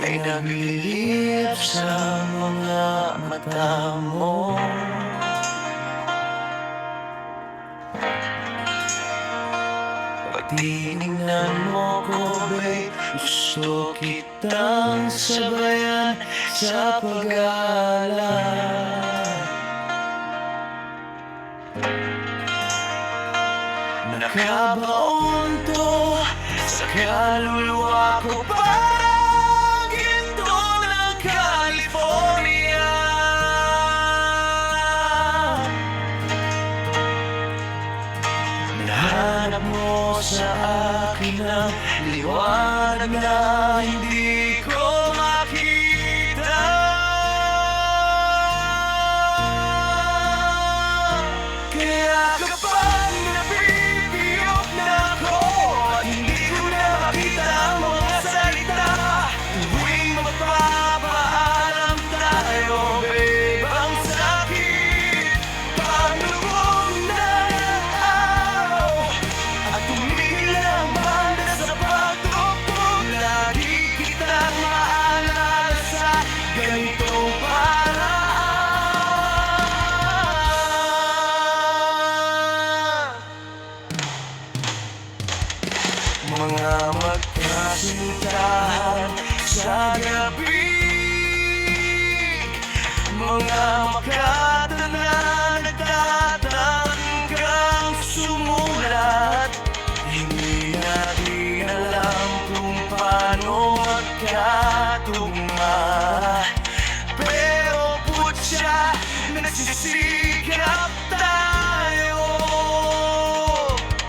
ay nagliliyab sa mga mata mo. Pag tinignan mo ko, babe, gusto kitang sabayan sa pag-aalala. Nakabaon to sa kaluluwa ko, parang ginto ng California. Nahanap mo sa akin ang liwanag na hindi ko makita. Kaya kapag nabibiyok na ako at hindi ko na makita ang mga salita, tuwing magpapaalam tayo, babe, ang sakit paglubog na ng araw at tumigil ang banda sa pagtugtog. Lagi kitang maalala sa ganitong paraan. Mga magkasintahan sa gabi, mga makata na nagtatanggang sumulat. Hindi natin alam kung paano magkatugma, pero putya, nagsisikap tayo.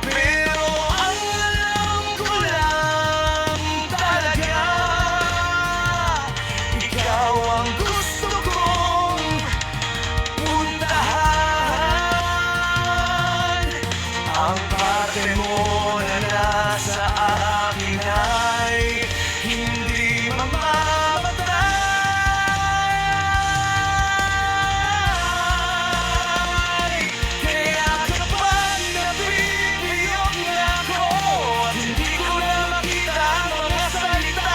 Pero ang alam ko lang talaga, ikaw ang gusto kong puntahan. Ang parte mo na nasa akin ay hindi mamamatay. Kaya kapag nabibiyok na ako at hindi ko na makita ang mga salita,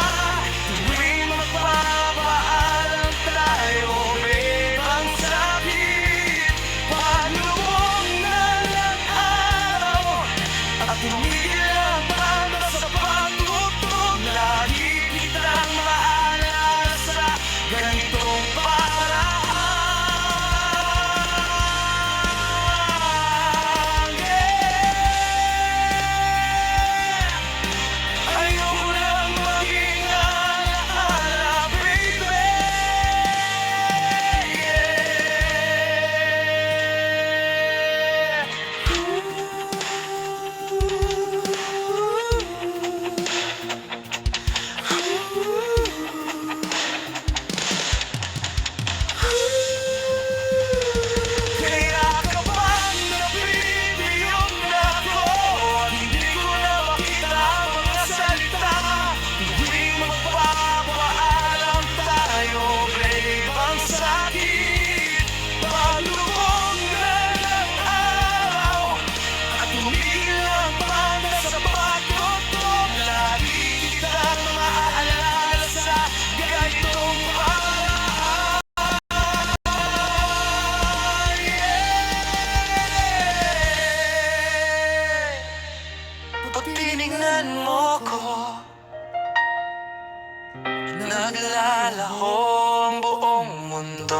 tuwing magpapaalam tayo, babe, ang sakit paglubog na ng araw at tumigil ang banda sa pagtugtog. Lagi kitang maalala sa ganitong paraan. Ayoko nang maging alaala, baby. Kaya kapag nabibiyok na ako at hindi ko na makita ang mga salita, tuwing magpapaalam tayo, babe, ang sakit paglubog na ng araw at tumigil ang banda sa pagtugtog. Lagi kitang maaalala sa ganitong paraan. Pag tinignan mo ko, naglalaho ang buong mundo.